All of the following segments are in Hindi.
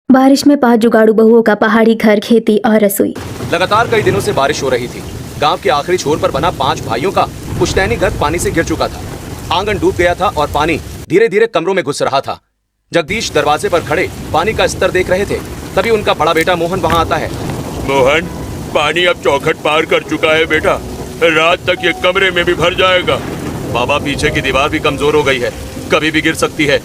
बारिश में 5 जुगाड़ू बहुओं का पहाड़ी घर, खेती और रसोई। लगातार कई दिनों से बारिश हो रही थी। गांव के आखिरी छोर पर बना 5 भाइयों का पुश्तैनी घर पानी से गिर चुका था। आंगन डूब गया था और पानी धीरे धीरे कमरों में घुस रहा था। जगदीश दरवाजे पर खड़े पानी का स्तर देख रहे थे। तभी उनका बड़ा बेटा मोहन वहाँ आता है। मोहन, पानी अब चौखट पार कर चुका है बेटा। रात तक ये कमरे में भी भर जाएगा। बाबा, पीछे की दीवार भी कमजोर हो गई है, कभी भी गिर सकती है।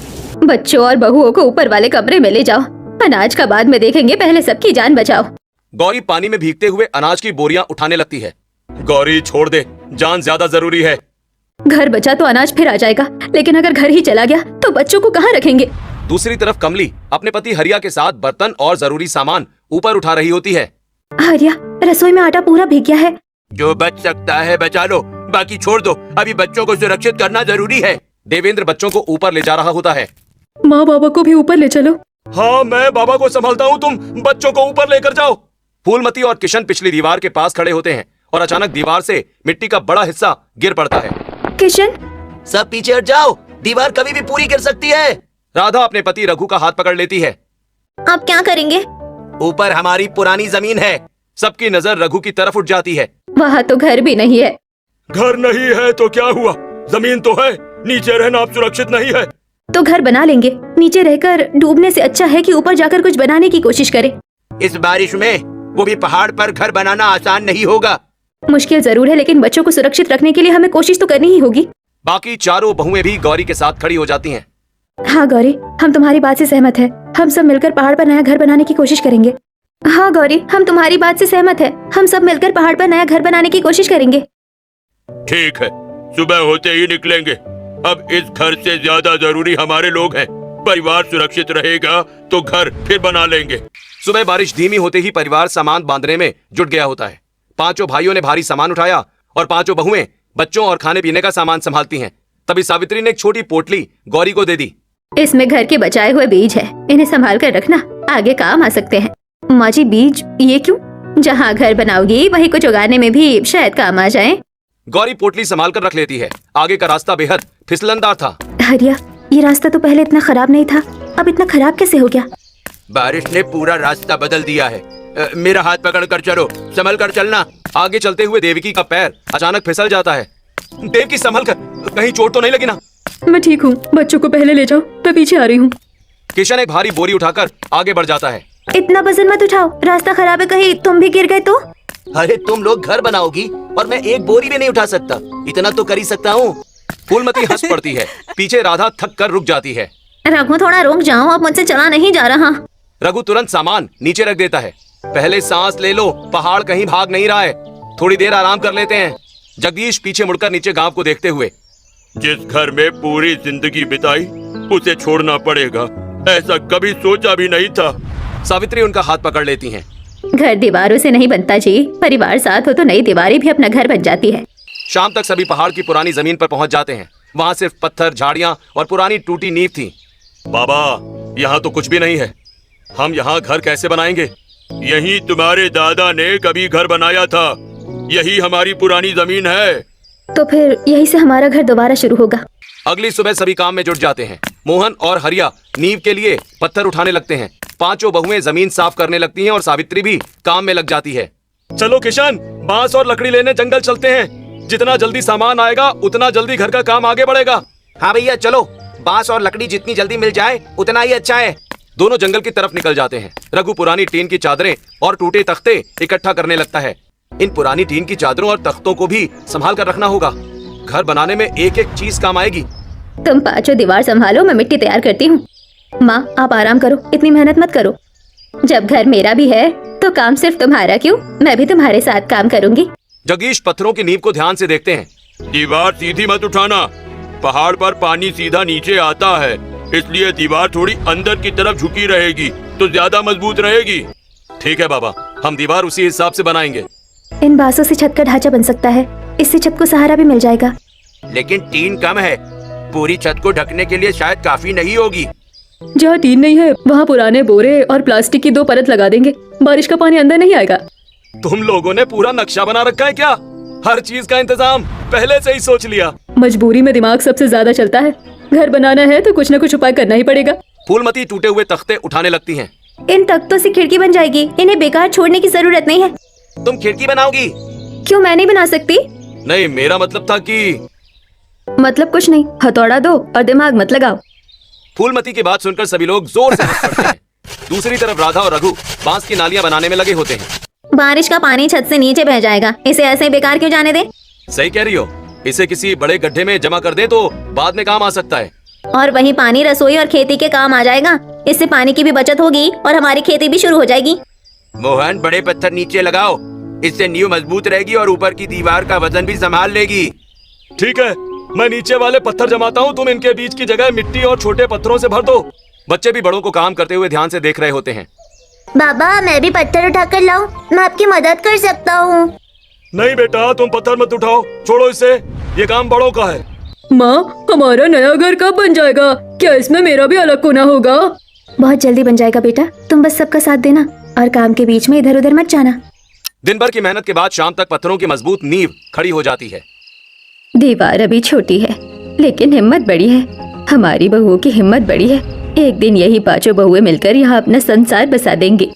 बच्चों और बहुओं को ऊपर वाले कमरे में ले जाओ। अनाज का बाद में देखेंगे, पहले सबकी जान बचाओ। गौरी पानी में भीगते हुए अनाज की बोरियां उठाने लगती है। गौरी, छोड़ दे, जान ज्यादा जरूरी है। घर बचा तो अनाज फिर आ जाएगा, लेकिन अगर घर ही चला गया तो बच्चों को कहाँ रखेंगे? दूसरी तरफ कमली अपने पति हरिया के साथ बर्तन और जरूरी सामान ऊपर उठा रही होती है। हरिया, रसोई में आटा पूरा भीग गया है। जो बच सकता है बचा लो, बाकी छोड़ दो। अभी बच्चों को सुरक्षित करना जरूरी है। देवेंद्र बच्चों को ऊपर ले जा रहा होता है। माँ बाबा को भी ऊपर ले चलो। हाँ, मैं बाबा को संभालता हूँ, तुम बच्चों को ऊपर लेकर जाओ। फूलमती और किशन पिछली दीवार के पास खड़े होते हैं और अचानक दीवार से मिट्टी का बड़ा हिस्सा गिर पड़ता है। किशन, सब पीछे हट जाओ, दीवार कभी भी पूरी गिर सकती है। राधा अपने पति रघु का हाथ पकड़ लेती है। आप क्या करेंगे? ऊपर हमारी पुरानी जमीन है। सबकी नजर रघु की तरफ उठ जाती है। वहाँ तो घर भी नहीं है। घर नहीं है तो क्या हुआ, जमीन तो है। नीचे रहना अब सुरक्षित नहीं है। तो घर बना लेंगे। नीचे रहकर डूबने से अच्छा है कि ऊपर जाकर कुछ बनाने की कोशिश करें। इस बारिश में वो भी पहाड़ पर घर बनाना आसान नहीं होगा। मुश्किल जरूर है, लेकिन बच्चों को सुरक्षित रखने के लिए हमें कोशिश तो करनी ही होगी। बाकी चारों बहुएं भी गौरी के साथ खड़ी हो जाती हैं। हाँ गौरी, हम तुम्हारी बात से सहमत है। हम सब मिलकर पहाड़ पर नया घर बनाने की कोशिश करेंगे। हाँ गौरी, हम तुम्हारी बात से सहमत है। हम सब मिलकर पहाड़ पर नया घर बनाने की कोशिश करेंगे। ठीक है, सुबह होते ही निकलेंगे। अब इस घर से ज्यादा जरूरी हमारे लोग हैं। परिवार सुरक्षित रहेगा तो घर फिर बना लेंगे। सुबह बारिश धीमी होते ही परिवार सामान बांधने में जुट गया होता है। 5 भाइयों ने भारी सामान उठाया और 5 बहुएं बच्चों और खाने पीने का सामान संभालती हैं। तभी सावित्री ने एक छोटी पोटली गौरी को दे दी। इसमें घर के बचाए हुए बीज है, इन्हें संभाल कर रखना, आगे काम आ सकते हैं। माँ जी, बीज ये क्यों? जहाँ घर बनाओगी वहीं कुछ उगाने में भी शायद काम आ जाए। गौरी पोटली संभाल कर रख लेती है। आगे का रास्ता बेहद फिसलनदार था। हरिया, ये रास्ता तो पहले इतना खराब नहीं था, अब इतना खराब कैसे हो गया? बारिश ने पूरा रास्ता बदल दिया है। मेरा हाथ पकड़ कर चलो, संभल कर चलना। आगे चलते हुए देवकी का पैर अचानक फिसल जाता है। देवकी, संभल कर, कहीं चोट तो नहीं लगी ना? मैं ठीक हूँ, बच्चों को पहले ले जाओ, मैं पीछे आ रही हूँ। किशन एक भारी बोरी उठाकर आगे बढ़ जाता है। इतना वजन मत उठाओ, रास्ता खराब है, कहीं तुम भी गिर गए तो? अरे तुम लोग घर बनाओगी और मैं एक बोरी भी नहीं उठा सकता। इतना तो कर ही सकता हूँ। फूलमती हंस पड़ती है। पीछे राधा थक कर रुक जाती है। रघु, थोड़ा रुक जाओ, अब मुझसे चला नहीं जा रहा। रघु तुरंत सामान नीचे रख देता है। पहले सांस ले लो, पहाड़ कहीं भाग नहीं रहा है, थोड़ी देर आराम कर लेते हैं। जगदीश पीछे मुड़कर नीचे गांव को देखते हुए, जिस घर में पूरी जिंदगी बिताई उसे छोड़ना पड़ेगा, ऐसा कभी सोचा भी नहीं था। सावित्री उनका हाथ पकड़ लेती हैं। घर दीवारों से नहीं बनता जी, परिवार साथ हो तो नई दीवारें भी अपना घर बन जाती है। शाम तक सभी पहाड़ की पुरानी जमीन पर पहुंच जाते हैं। वहाँ सिर्फ पत्थर, झाड़ियाँ और पुरानी टूटी नींव थी। बाबा, यहाँ तो कुछ भी नहीं है। हम यहाँ घर कैसे बनाएंगे? यही तुम्हारे दादा ने कभी घर बनाया था। यही हमारी पुरानी जमीन है। तो फिर यहीं से हमारा घर दोबारा शुरू होगा। अगली सुबह सभी काम में जुट जाते हैं। मोहन और हरिया नींव के लिए पत्थर उठाने लगते हैं। 5 बहुएं जमीन साफ करने लगती हैं और सावित्री भी काम में लग जाती है। चलो किशन, बांस और लकड़ी लेने जंगल चलते हैं। जितना जल्दी सामान आएगा उतना जल्दी घर का काम आगे बढ़ेगा। हाँ भैया चलो, बांस और लकड़ी जितनी जल्दी मिल जाए उतना ही अच्छा है। दोनों जंगल की तरफ निकल जाते हैं। रघु पुरानी टीन की चादरें और टूटे तख्ते इकट्ठा करने लगता है। इन पुरानी टीन की चादरों और तख्तों को भी संभाल कर रखना होगा। घर बनाने में एक एक चीज काम आएगी। तुम 5 दीवार संभालो, मैं मिट्टी तैयार करती हूँ। माँ, आप आराम करो, इतनी मेहनत मत करो। जब घर मेरा भी है तो काम सिर्फ तुम्हारा क्यों, मैं भी तुम्हारे साथ काम करूँगी। जगदीश पत्थरों की नींव को ध्यान से देखते हैं। दीवार सीधी मत उठाना, पहाड़ पर पानी सीधा नीचे आता है, इसलिए दीवार थोड़ी अंदर की तरफ झुकी रहेगी तो ज्यादा मजबूत रहेगी। ठीक है बाबा, हम दीवार उसी हिसाब से बनाएंगे। इन बांसों से छत का ढांचा बन सकता है, इससे छत को सहारा भी मिल जाएगा। लेकिन टीन कम है, पूरी छत को ढकने के लिए शायद काफी नहीं होगी। जहाँ टीन नहीं है वहाँ पुराने बोरे और प्लास्टिक की 2 परत लगा देंगे, बारिश का पानी अंदर नहीं आएगा। तुम लोगों ने पूरा नक्शा बना रखा है क्या? हर चीज का इंतजाम पहले से ही सोच लिया। मजबूरी में दिमाग सबसे ज्यादा चलता है। घर बनाना है तो कुछ न कुछ उपाय करना ही पड़ेगा। फूलमती टूटे हुए तख्ते उठाने लगती हैं। इन तख्तों से खिड़की बन जाएगी। इन्हें बेकार छोड़ने की जरूरत नहीं है। तुम खिड़की बनाओगी? क्यों, मैं नहीं बना सकती? नहीं, मेरा मतलब था कि मतलब कुछ नहीं, हथौड़ा दो और दिमाग मत लगाओ। फूलमती की बात सुनकर सभी लोग जोर से हंस पड़ते हैं। दूसरी तरफ राधा और रघु बांस की नालियां बनाने में लगे होते हैं। बारिश का पानी छत से नीचे बह जाएगा, इसे ऐसे ही बेकार क्यों जाने दे? सही कह रही हो, इसे किसी बड़े गड्ढे में जमा कर दे तो बाद में काम आ सकता है। और वही पानी रसोई और खेती के काम आ जाएगा। इससे पानी की भी बचत होगी और हमारी खेती भी शुरू हो जाएगी। मोहन, बड़े पत्थर नीचे लगाओ, इससे नींव मजबूत रहेगी और ऊपर की दीवार का वजन भी संभाल लेगी। ठीक है, मैं नीचे वाले पत्थर जमाता हूँ, तुम इनके बीच की जगह मिट्टी और छोटे पत्थरों से भर दो। बच्चे भी बड़ों को काम करते हुए ध्यान से देख रहे होते हैं। बाबा, मैं भी पत्थर उठा कर लाऊं? मैं आपकी मदद कर सकता हूँ। नहीं बेटा, तुम पत्थर मत उठाओ, छोड़ो इसे, ये काम बड़ों का है। माँ, हमारा नया घर कब बन जाएगा? क्या इसमें मेरा भी अलग कोना होगा? बहुत जल्दी बन जाएगा बेटा, तुम बस सबका साथ देना और काम के बीच में इधर उधर मत जाना। दिन भर की मेहनत के बाद शाम तक पत्थरों की मजबूत नींव खड़ी हो जाती है। दीवार अभी छोटी है लेकिन हिम्मत बड़ी है। हमारी बहुओं की हिम्मत बड़ी है। एक दिन यही पांचों बहुएं मिलकर यहाँ अपना संसार बसा देंगी।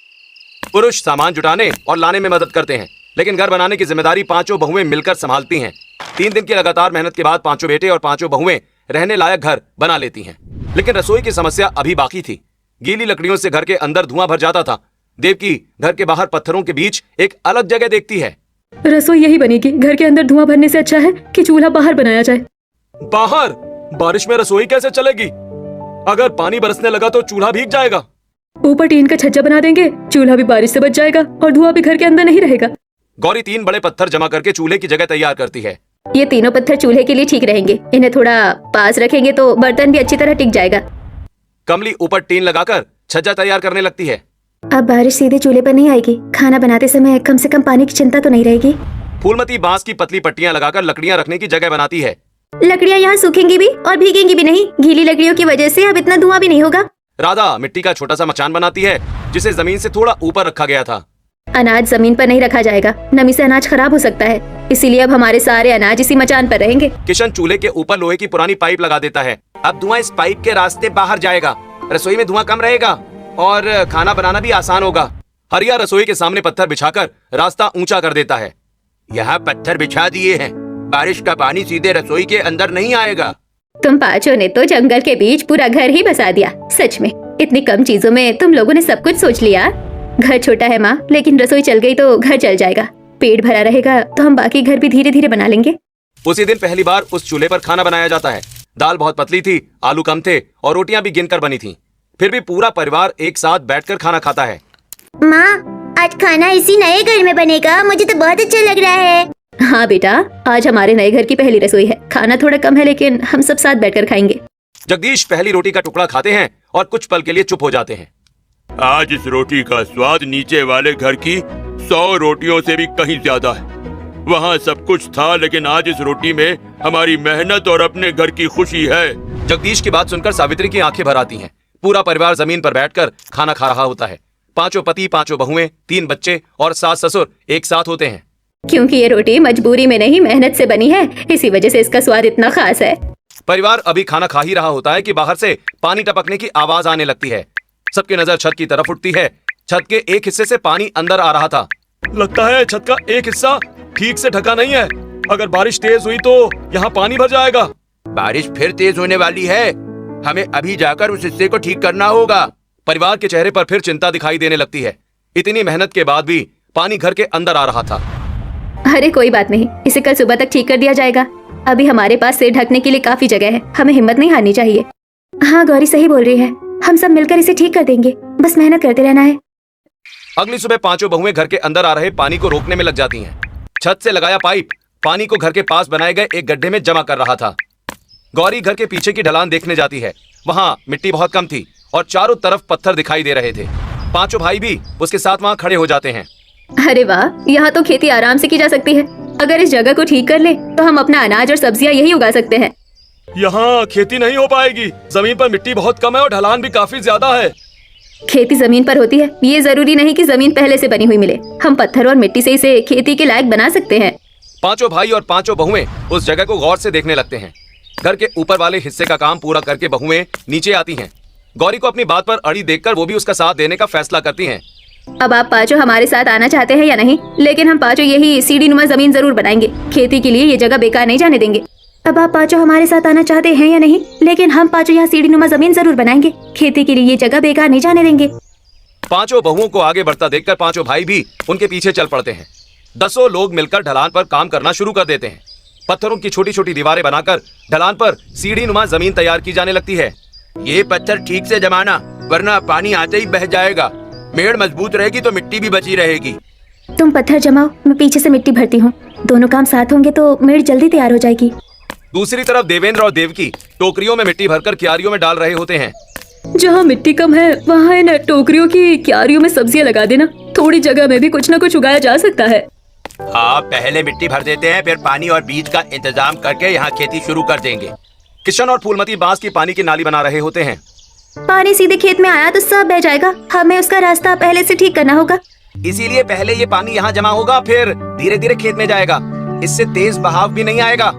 पुरुष सामान जुटाने और लाने में मदद करते हैं, लेकिन घर बनाने की जिम्मेदारी पांचों बहुएं मिलकर संभालती हैं। 3 दिन की लगातार मेहनत के बाद पांचों बेटे और पांचों बहुएं रहने लायक घर बना लेती हैं। लेकिन रसोई की समस्या अभी बाकी थी। गीली लकड़ियों से घर के अंदर धुआं भर जाता था। देवकी घर के बाहर पत्थरों के बीच एक अलग जगह देखती है। रसोई यही बनेगी। घर के अंदर धुआं भरने से अच्छा है कि चूल्हा बाहर बनाया जाए। बाहर? बारिश में रसोई कैसे चलेगी? अगर पानी बरसने लगा तो चूल्हा भीग जाएगा। ऊपर टीन का छज्जा बना देंगे, चूल्हा भी बारिश से बच जाएगा और धुआं भी घर के अंदर नहीं रहेगा। गौरी 3 बड़े पत्थर जमा करके चूल्हे की जगह तैयार करती है। ये तीनों पत्थर चूल्हे के लिए ठीक रहेंगे। इन्हें थोड़ा पास रखेंगे तो बर्तन भी अच्छी तरह टिक जाएगा। कमली ऊपर टीन लगाकर छज्जा तैयार करने लगती है। अब बारिश सीधे चूल्हे पर नहीं आएगी। खाना बनाते समय कम से कम पानी की चिंता तो नहीं रहेगी। फूलमती बांस की पतली पट्टियां लगाकर लकड़ियां रखने की जगह बनाती है। लकड़ियाँ यहाँ सूखेंगी भी और भीगेंगी भी नहीं। गीली लकड़ियों की वजह से अब इतना धुआं भी नहीं होगा। राधा मिट्टी का छोटा सा मचान बनाती है जिसे जमीन से थोड़ा ऊपर रखा गया था। अनाज जमीन पर नहीं रखा जाएगा, नमी से अनाज खराब हो सकता है। इसीलिए अब हमारे सारे अनाज इसी मचान पर रहेंगे। किशन चूल्हे के ऊपर लोहे की पुरानी पाइप लगा देता है। अब धुआं इस पाइप के रास्ते बाहर जाएगा। रसोई में धुआं कम रहेगा और खाना बनाना भी आसान होगा। हरिया रसोई के सामने पत्थर बिछाकर रास्ता ऊंचा कर देता है। यहाँ पत्थर बिछा दिए हैं, बारिश का पानी सीधे रसोई के अंदर नहीं आएगा। तुम पांचों ने तो जंगल के बीच पूरा घर ही बसा दिया। सच में इतनी कम चीजों में तुम लोगों ने सब कुछ सोच लिया। घर छोटा है माँ, लेकिन रसोई चल गई तो घर चल जाएगा। पेट भरा रहेगा तो हम बाकी घर भी धीरे धीरे बना लेंगे। उसी दिन पहली बार उस चूल्हे पर खाना बनाया जाता है। दाल बहुत पतली थी, आलू कम थे और रोटियां भी गिनकर बनी थी। फिर भी पूरा परिवार एक साथ बैठकर खाना खाता है। माँ, आज खाना इसी नए घर में बनेगा। मुझे तो बहुत अच्छा लग रहा है। हाँ बेटा, आज हमारे नए घर की पहली रसोई है। खाना थोड़ा कम है लेकिन हम सब साथ बैठकर खाएंगे। जगदीश पहली रोटी का टुकड़ा खाते हैं और कुछ पल के लिए चुप हो जाते हैं। आज इस रोटी का स्वाद नीचे वाले घर की 100 रोटियों से भी कहीं ज्यादा है। वहाँ सब कुछ था, लेकिन आज इस रोटी में हमारी मेहनत और अपने घर की खुशी है। जगदीश की बात सुनकर सावित्री की आंखें भर आती हैं। पूरा परिवार जमीन पर बैठकर खाना खा रहा होता है। पांचों पति, पांचों बहुएं, 3 बच्चे और सास ससुर एक साथ होते हैं। क्योंकि ये रोटी मजबूरी में नहीं मेहनत से बनी है, इसी वजह से इसका स्वाद इतना खास है। परिवार अभी खाना खा ही रहा होता है कि बाहर से पानी टपकने की आवाज आने लगती है। सबकी नजर छत की तरफ उठती है। छत के एक हिस्से से पानी अंदर आ रहा था। लगता है छत का एक हिस्सा ठीक से ढका नहीं है। अगर बारिश तेज हुई तो यहाँ पानी भर जाएगा। बारिश फिर तेज होने वाली है, हमें अभी जाकर उस हिस्से को ठीक करना होगा। परिवार के चेहरे पर फिर चिंता दिखाई देने लगती है। इतनी मेहनत के बाद भी पानी घर के अंदर आ रहा था। अरे कोई बात नहीं, इसे कल सुबह तक ठीक कर दिया जाएगा। अभी हमारे पास सिर ढकने के लिए काफी जगह है। हमें हिम्मत नहीं हारनी चाहिए। हाँ, गौरी सही बोल रही है। हम सब मिलकर इसे ठीक कर देंगे, बस मेहनत करते रहना है। अगली सुबह पांचों बहुएं घर के अंदर आ रहे पानी को रोकने में लग जाती हैं। छत से लगाया पाइप पानी को घर के पास बनाए गए एक गड्ढे में जमा कर रहा था। गौरी घर के पीछे की ढलान देखने जाती है। वहाँ मिट्टी बहुत कम थी और चारों तरफ पत्थर दिखाई दे रहे थे। पांचों भाई भी उसके साथ वहाँ खड़े हो जाते हैं। अरे वाह, यहाँ तो खेती आराम से की जा सकती है। अगर इस जगह को ठीक कर ले तो हम अपना अनाज और सब्जियाँ यही उगा सकते हैं। यहाँ खेती नहीं हो पाएगी, जमीन पर मिट्टी बहुत कम है और ढलान भी काफी ज्यादा है। खेती जमीन पर होती है, ये जरूरी नहीं कि जमीन पहले से बनी हुई मिले। हम पत्थर और मिट्टी से इसे खेती के लायक बना सकते हैं। पांचों भाई और पांचों बहुएं उस जगह को गौर से देखने लगते हैं। घर के ऊपर वाले हिस्से का काम पूरा करके बहुएं नीचे आती हैं। गौरी को अपनी बात पर अड़ी देखकर वो भी उसका साथ देने का फैसला करती हैं। अब आप पांचों हमारे साथ आना चाहते हैं या नहीं, लेकिन हम पांचों यही सीढ़ी नुमा जमीन जरूर बनाएंगे। खेती के लिए ये जगह बेकार नहीं जाने देंगे। अब आप पांचों हमारे साथ आना चाहते हैं या नहीं, लेकिन हम पांचों यहाँ सीढ़ी नुमा जमीन जरूर बनाएंगे। खेती के लिए ये जगह बेकार नहीं जाने देंगे। पांचों बहुओं को आगे बढ़ता देखकर पांचों भाई भी उनके पीछे चल पड़ते हैं। दसों लोग मिलकर ढलान पर काम करना शुरू कर देते हैं। पत्थरों की छोटी छोटी दीवारें बनाकर ढलान पर सीढ़ी नुमा जमीन तैयार की जाने लगती है। ये पत्थर ठीक से जमाना, वरना पानी आते ही बह जाएगा। मेड़ मजबूत रहेगी तो मिट्टी भी बची रहेगी। तुम पत्थर जमाओ, मैं पीछे से मिट्टी भरती हूँ। दोनों काम साथ होंगे तो मेड़ जल्दी तैयार हो जाएगी। दूसरी तरफ देवेंद्र और देवकी टोकरियों में मिट्टी भरकर क्यारियों में डाल रहे होते हैं। जहाँ मिट्टी कम है वहाँ इन टोकरियों की क्यारियों में सब्जियाँ लगा देना। थोड़ी जगह में भी कुछ न कुछ उगाया जा सकता है। हाँ, पहले मिट्टी भर देते हैं, फिर पानी और बीज का इंतजाम करके यहाँ खेती शुरू कर देंगे। किशन और फूलमती बांस की पानी की नाली बना रहे होते हैं। पानी सीधे खेत में आया तो सब बह जाएगा। हमें उसका रास्ता पहले से ठीक करना होगा। इसीलिए पहले ये पानी यहाँ जमा होगा, फिर धीरे धीरे खेत में जाएगा। इससे तेज बहाव भी नहीं आएगा।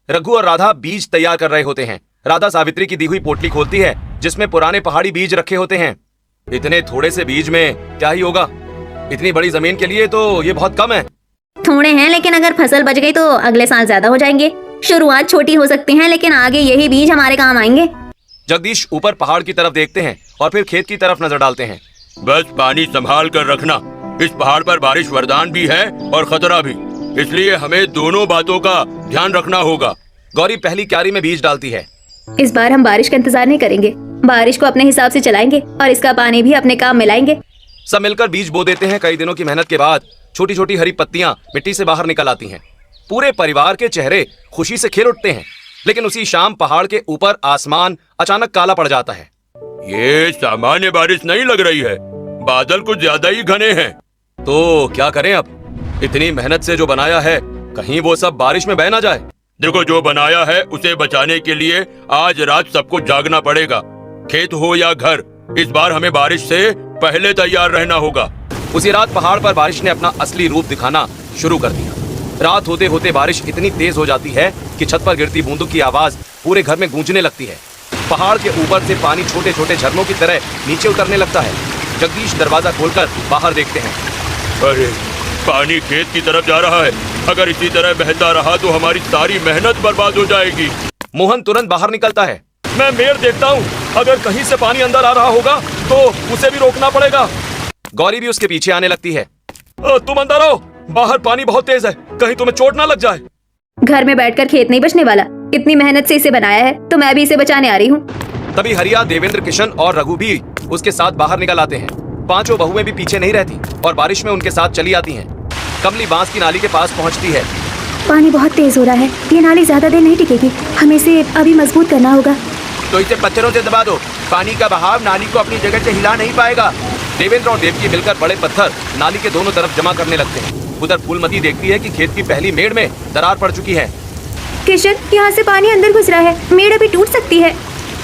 रघु और राधा बीज तैयार कर रहे होते हैं। राधा सावित्री की दी हुई पोटली खोलती है जिसमें पुराने पहाड़ी बीज रखे होते हैं। इतने थोड़े से बीज में क्या ही होगा। इतनी बड़ी जमीन के लिए तो ये बहुत कम है। थोड़े हैं, लेकिन अगर फसल बच गई तो अगले साल ज्यादा हो जाएंगे। शुरुआत छोटी हो सकती है, लेकिन आगे यही बीज हमारे काम आएंगे। जगदीश ऊपर पहाड़ की तरफ देखते हैं और फिर खेत की तरफ नजर डालते हैं। बस पानी संभाल कर रखना। इस पहाड़ पर बारिश वरदान भी है और खतरा भी, इसलिए हमें दोनों बातों का ध्यान रखना होगा। गौरी पहली क्यारी में बीज डालती है। इस बार हम बारिश का इंतजार नहीं करेंगे। बारिश को अपने हिसाब से चलाएंगे और इसका पानी भी अपने काम में लाएंगे। सब मिलकर बीज बो देते हैं। कई दिनों की मेहनत के बाद छोटी छोटी हरी पत्तियां मिट्टी से बाहर निकल आती हैं। पूरे परिवार के चेहरे खुशी से खिल उठते हैं। लेकिन उसी शाम पहाड़ के ऊपर आसमान अचानक काला पड़ जाता है। ये सामान्य बारिश नहीं लग रही है, बादल कुछ ज्यादा ही घने हैं। तो क्या करें अब? इतनी मेहनत से जो बनाया है, कहीं वो सब बारिश में बह ना जाए। देखो, जो बनाया है उसे बचाने के लिए आज रात सबको जागना पड़ेगा। खेत हो या घर, इस बार हमें बारिश से पहले तैयार रहना होगा। उसी रात पहाड़ पर बारिश ने अपना असली रूप दिखाना शुरू कर दिया। रात होते होते बारिश इतनी तेज हो जाती है कि छत पर गिरती बूंदों की आवाज पूरे घर में गूंजने लगती है। पहाड़ के ऊपर से पानी छोटे छोटे झरनों की तरह नीचे उतरने लगता है। जगदीश दरवाजा खोलकर बाहर देखते हैं। अरे, पानी खेत की तरफ जा रहा है। अगर इसी तरह बहता रहा तो हमारी सारी मेहनत बर्बाद हो जाएगी। मोहन तुरंत बाहर निकलता है। मैं मेड़ देखता हूँ, अगर कहीं से पानी अंदर आ रहा होगा तो उसे भी रोकना पड़ेगा। गौरी भी उसके पीछे आने लगती है। तुम अंदर आओ, बाहर पानी बहुत तेज है, कहीं तुम्हें चोट ना लग जाए। घर में बैठकर खेत नहीं बचने वाला। इतनी मेहनत से इसे बनाया है तो मैं भी इसे बचाने आ रही हूँ। तभी हरिया, देवेंद्र, किशन और रघु भी उसके साथ बाहर निकल आते हैं। पांचों बहुएं भी पीछे नहीं रहती और बारिश में उनके साथ चली आती हैं। कमली बांस की नाली के पास पहुंचती है। पानी बहुत तेज हो रहा है, ये नाली ज्यादा देर नहीं टिकेगी। हमें इसे अभी मजबूत करना होगा। तो इसे पत्थरों से दबा दो। पानी का बहाव नाली को अपनी जगह से हिला नहीं पाएगा। देवेंद्र और देवकी मिलकर बड़े पत्थर नाली के दोनों तरफ जमा करने लगते हैं। उधर फूलमती देखती है कि खेत की पहली मेड़ में दरार पड़ चुकी है। किशन, यहाँ से पानी अंदर घुस रहा है, मेड़ अभी टूट सकती है।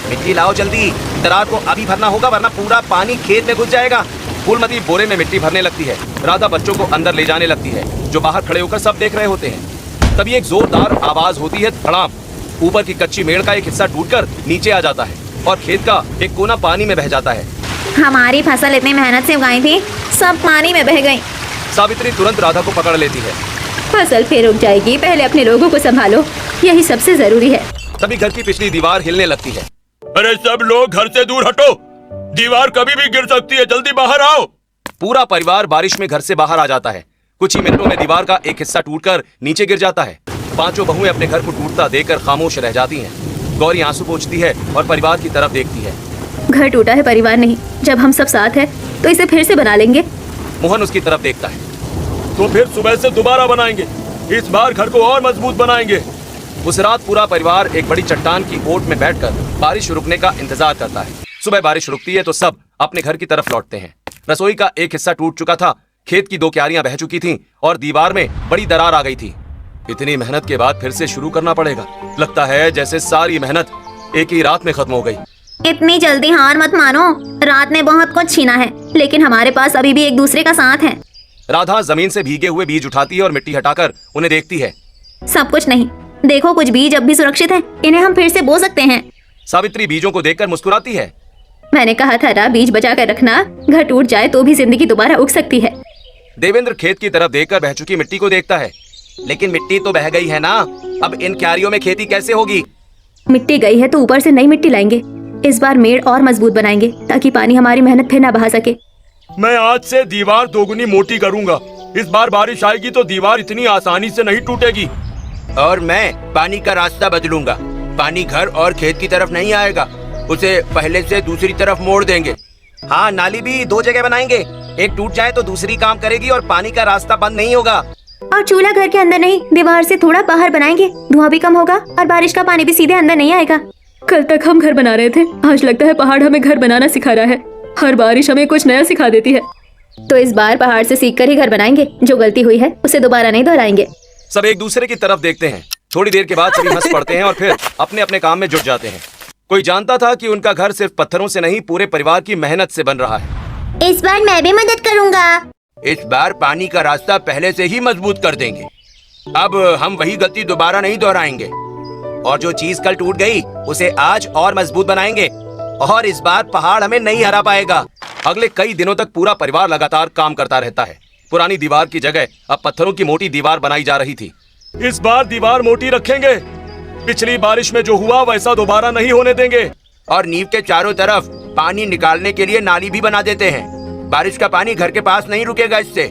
मिट्टी लाओ जल्दी, दरार को अभी भरना होगा वरना पूरा पानी खेत में घुस जाएगा। फूलमती बोरे में मिट्टी भरने लगती है। राधा बच्चों को अंदर ले जाने लगती है, जो बाहर खड़े होकर सब देख रहे होते हैं। तभी एक जोरदार आवाज होती है, धड़ाम। ऊपर की कच्ची मेड़ का एक हिस्सा टूटकर नीचे आ जाता है और खेत का एक कोना पानी में बह जाता है। हमारी फसल इतनी मेहनत से उगाई थी, सब पानी में बह गई। सावित्री तुरंत राधा को पकड़ लेती है। फसल फिर उग जाएगी, पहले अपने लोगों को संभालो, यही सबसे जरूरी है। तभी घर की पिछली दीवार हिलने लगती है। अरे सब लोग घर से दूर हटो, दीवार कभी भी गिर सकती है, जल्दी बाहर आओ। पूरा परिवार बारिश में घर से बाहर आ जाता है। कुछ ही मिनटों में दीवार का एक हिस्सा टूटकर नीचे गिर जाता है। पांचों बहुएं अपने घर को टूटता देखकर खामोश रह जाती हैं। गौरी आंसू पोंछती है और परिवार की तरफ देखती है। घर टूटा है, परिवार नहीं। जब हम सब साथ हैं तो इसे फिर से बना लेंगे। मोहन उसकी तरफ देखता है। तो फिर सुबह से दोबारा बनाएंगे, इस बार घर को और मजबूत बनाएंगे। उस रात पूरा परिवार एक बड़ी चट्टान की ओट में बैठकर बारिश रुकने का इंतजार करता है। सुबह बारिश रुकती है तो सब अपने घर की तरफ लौटते हैं। रसोई का एक हिस्सा टूट चुका था, खेत की 2 क्यारियां बह चुकी थीं और दीवार में बड़ी दरार आ गई थी। इतनी मेहनत के बाद फिर से शुरू करना पड़ेगा। लगता है जैसे सारी मेहनत एक ही रात में खत्म हो गई। इतनी जल्दी हार मत मानो, रात ने बहुत कुछ छीना है, लेकिन हमारे पास अभी भी एक दूसरे का साथ है। राधा जमीन से भीगे हुए बीज उठाती है और मिट्टी हटाकर उन्हें देखती है। सब कुछ नहीं, देखो कुछ बीज अब भी सुरक्षित हैं, इन्हें हम फिर से बो सकते हैं। सावित्री बीजों को देखकर मुस्कुराती है। मैंने कहा था ना, बीज बचा कर रखना, घर टूट जाए तो भी जिंदगी दोबारा उग सकती है। देवेंद्र खेत की तरफ देखकर बह चुकी मिट्टी को देखता है। लेकिन मिट्टी तो बह गई है ना, अब इन क्यारियों में खेती कैसे होगी? मिट्टी गई है तो ऊपर से नई मिट्टी लाएंगे। इस बार मेड़ और मजबूत बनाएंगे ताकि पानी हमारी मेहनत फिर ना बहा सके। मैं आज से दीवार दोगुनी मोटी करूंगा। इस बार बारिश आएगी तो दीवार इतनी आसानी से नहीं टूटेगी। और मैं पानी का रास्ता बदलूंगा। पानी घर और खेत की तरफ नहीं आएगा, उसे पहले से दूसरी तरफ मोड़ देंगे। हाँ, नाली भी 2 जगह बनाएंगे। एक टूट जाए तो दूसरी काम करेगी और पानी का रास्ता बंद नहीं होगा। और चूल्हा घर के अंदर नहीं, दीवार से थोड़ा बाहर बनाएंगे। धुआं भी कम होगा और बारिश का पानी भी सीधे अंदर नहीं आएगा। कल तक हम घर बना रहे थे, आज लगता है पहाड़ हमें घर बनाना सिखा रहा है। हर बारिश हमें कुछ नया सिखा देती है। तो इस बार पहाड़ से सीखकर ही घर बनाएंगे। जो गलती हुई है उसे दोबारा नहीं दोहराएंगे। सब एक दूसरे की तरफ देखते हैं। थोड़ी देर के बाद सभी हंस पड़ते हैं और फिर अपने अपने काम में जुट जाते हैं। कोई जानता था कि उनका घर सिर्फ पत्थरों से नहीं, पूरे परिवार की मेहनत से बन रहा है। इस बार मैं भी मदद करूंगा। इस बार पानी का रास्ता पहले से ही मजबूत कर देंगे। अब हम वही गलती दोबारा नहीं दोहराएंगे। और जो चीज कल टूट गई उसे आज और मजबूत बनाएंगे। और इस बार पहाड़ हमें नहीं हरा पाएगा। अगले कई दिनों तक पूरा परिवार लगातार काम करता रहता है। पुरानी दीवार की जगह अब पत्थरों की मोटी दीवार बनाई जा रही थी। इस बार दीवार मोटी रखेंगे। पिछली बारिश में जो हुआ वैसा दोबारा नहीं होने देंगे। और नींव के चारों तरफ पानी निकालने के लिए नाली भी बना देते हैं। बारिश का पानी घर के पास नहीं रुकेगा। इससे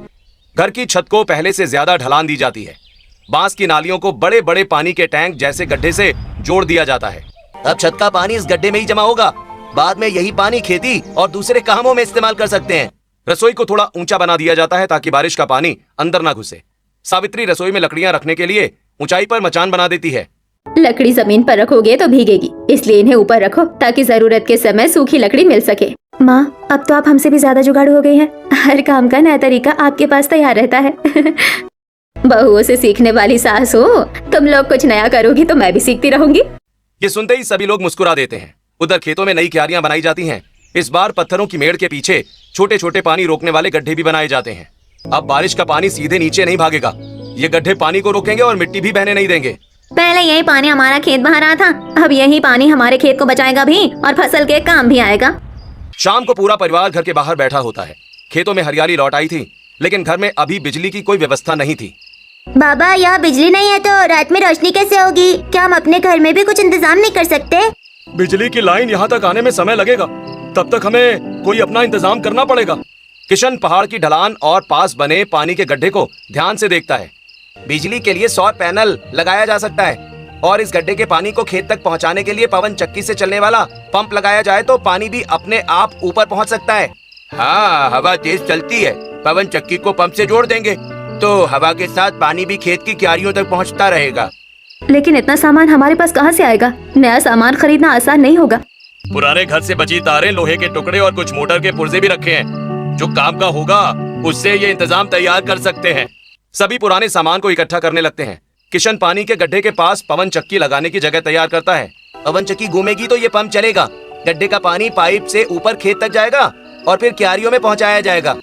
घर की छत को पहले से ज्यादा ढलान दी जाती है। बांस की नालियों को बड़े बड़े पानी के टैंक जैसे गड्ढे से जोड़ दिया जाता है। अब छत का पानी इस गड्ढे में ही जमा होगा। बाद में यही पानी खेती और दूसरे कामों में इस्तेमाल कर सकते हैं। रसोई को थोड़ा ऊंचा बना दिया जाता है ताकि बारिश का पानी अंदर ना घुसे। सावित्री रसोई में लकड़ियां रखने के लिए ऊंचाई पर मचान बना देती है। लकड़ी जमीन पर रखोगे तो भीगेगी, इसलिए इन्हें ऊपर रखो ताकि जरूरत के समय सूखी लकड़ी मिल सके। माँ, अब तो आप हमसे भी ज्यादा जुगाड़ू हो गई हैं। हर काम का नया तरीका आपके पास तैयार रहता है। बहुओं से सीखने वाली सास हो। तुम लोग कुछ नया करोगी तो मैं भी सीखती रहूंगी। ये सुनते ही सभी लोग मुस्कुरा देते हैं। उधर खेतों में नई क्यारियां बनाई जाती हैं। इस बार पत्थरों की मेड़ के पीछे छोटे छोटे पानी रोकने वाले गड्ढे भी बनाए जाते हैं। अब बारिश का पानी सीधे नीचे नहीं भागेगा। ये गड्ढे पानी को रोकेंगे और मिट्टी भी बहने नहीं देंगे। पहले यही पानी हमारा खेत बहा रहा था, अब यही पानी हमारे खेत को बचाएगा भी और फसल के काम भी आएगा। शाम को पूरा परिवार घर के बाहर बैठा होता है। खेतों में हरियाली लौट आई थी, लेकिन घर में अभी बिजली की कोई व्यवस्था नहीं थी। बाबा, यहाँ बिजली नहीं है तो रात में रोशनी कैसे होगी? क्या हम अपने घर में भी कुछ इंतजाम नहीं कर सकते? बिजली की लाइन यहाँ तक आने में समय लगेगा। तब तक हमें कोई अपना इंतजाम करना पड़ेगा। किशन पहाड़ की ढलान और पास बने पानी के गड्ढे को ध्यान से देखता है। बिजली के लिए सौर पैनल लगाया जा सकता है और इस गड्ढे के पानी को खेत तक पहुँचाने के लिए पवन चक्की से चलने वाला पंप लगाया जाए तो पानी भी अपने आप ऊपर पहुँच सकता है। हाँ, हवा तेज चलती है। पवन चक्की को पंप से जोड़ देंगे तो हवा के साथ पानी भी खेत की क्यारियों तक पहुंचता रहेगा। लेकिन इतना सामान हमारे पास कहाँ से आएगा? नया सामान खरीदना आसान नहीं होगा। पुराने घर से बची तारें, लोहे के टुकड़े और कुछ मोटर के पुर्जे भी रखे हैं। जो काम का होगा उससे ये इंतजाम तैयार कर सकते हैं। सभी पुराने सामान को इकट्ठा करने लगते हैं। किशन पानी के गड्ढे के पास पवन चक्की लगाने की जगह तैयार करता है। पवन चक्की घूमेगी तो ये पंप चलेगा। गड्ढे का पानी पाइप से ऊपर खेत तक जाएगा और फिर क्यारियों में पहुंचाया जाएगा।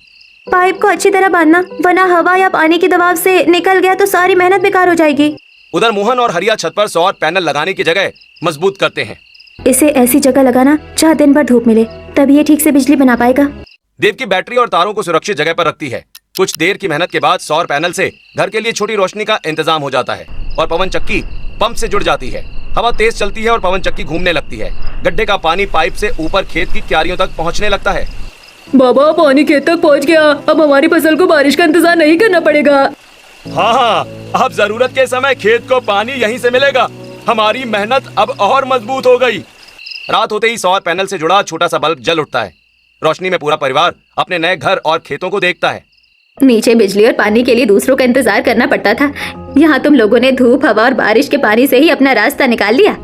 पाइप को अच्छी तरह बांधना, वरना हवा या पानी के दबाव से निकल गया तो सारी मेहनत बेकार हो जाएगी। उधर मोहन और हरिया छत पर सौर पैनल लगाने की जगह मजबूत करते हैं। इसे ऐसी जगह लगाना जहाँ दिन भर धूप मिले, तभी ये ठीक से बिजली बना पाएगा। देव की बैटरी और तारों को सुरक्षित जगह पर रखती है। कुछ देर की मेहनत के बाद सौर पैनल से घर के लिए छोटी रोशनी का इंतजाम हो जाता है और पवन चक्की पंप से जुड़ जाती है। हवा तेज चलती है और पवन चक्की घूमने लगती है। गड्ढे का पानी पाइप से ऊपर खेत की क्यारियों तक पहुंचने लगता है। बाबा, पानी खेत तक पहुंच गया। अब हमारी फसल को बारिश का इंतजार नहीं करना पड़ेगा। हाँ, अब जरूरत के समय खेत को पानी यहीं से मिलेगा। हमारी मेहनत अब और मजबूत हो गई। रात होते ही सौर पैनल से जुड़ा छोटा सा बल्ब जल उठता है। रोशनी में पूरा परिवार अपने नए घर और खेतों को देखता है। नीचे बिजली और पानी के लिए दूसरों का इंतजार करना पड़ता था। यहाँ तुम लोगों ने धूप, हवा और बारिश के पानी से ही अपना रास्ता निकाल लिया।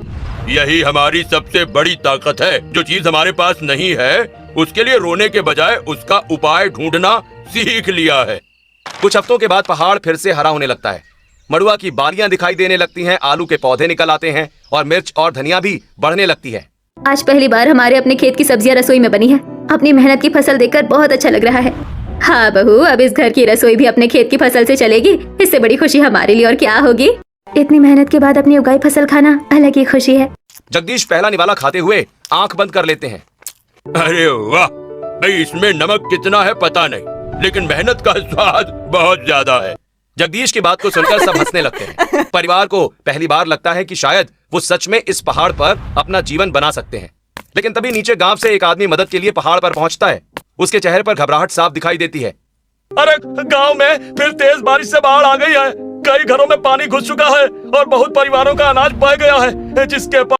यही हमारी सबसे बड़ी ताकत है। जो चीज हमारे पास नहीं है उसके लिए रोने के बजाय उसका उपाय ढूंढना सीख लिया है। कुछ हफ्तों के बाद पहाड़ फिर से हरा होने लगता है। मड़ुआ की बालियां दिखाई देने लगती हैं, आलू के पौधे निकल आते हैं और मिर्च और धनिया भी बढ़ने लगती है। आज पहली बार हमारे अपने खेत की सब्जियां रसोई में बनी है। अपनी मेहनत की फसल देखकर बहुत अच्छा लग रहा है। हाँ बहू, अब इस घर की रसोई भी अपने खेत की फसल से चलेगी। इससे बड़ी खुशी हमारे लिए और क्या होगी। इतनी मेहनत के बाद अपनी उगाई फसल खाना अलग ही खुशी है। जगदीश पहला निवाला खाते हुए आंख बंद कर लेते हैं। अरे वाह भाई, इसमें नमक कितना है पता नहीं, लेकिन मेहनत का स्वाद बहुत ज्यादा है। जगदीश की बात को सुनकर सब हंसने लगते हैं। परिवार को पहली बार लगता है कि शायद वो सच में इस पहाड़ पर अपना जीवन बना सकते हैं। लेकिन तभी नीचे गांव से एक आदमी मदद के लिए पहाड़ पर पहुंचता है। उसके चेहरे पर घबराहट साफ दिखाई देती है। अरे गांव में फिर तेज बारिश से बाढ़ आ गई है। कई घरों में पानी घुस चुका है और बहुत परिवारों का अनाज बह गया है। जिसके पास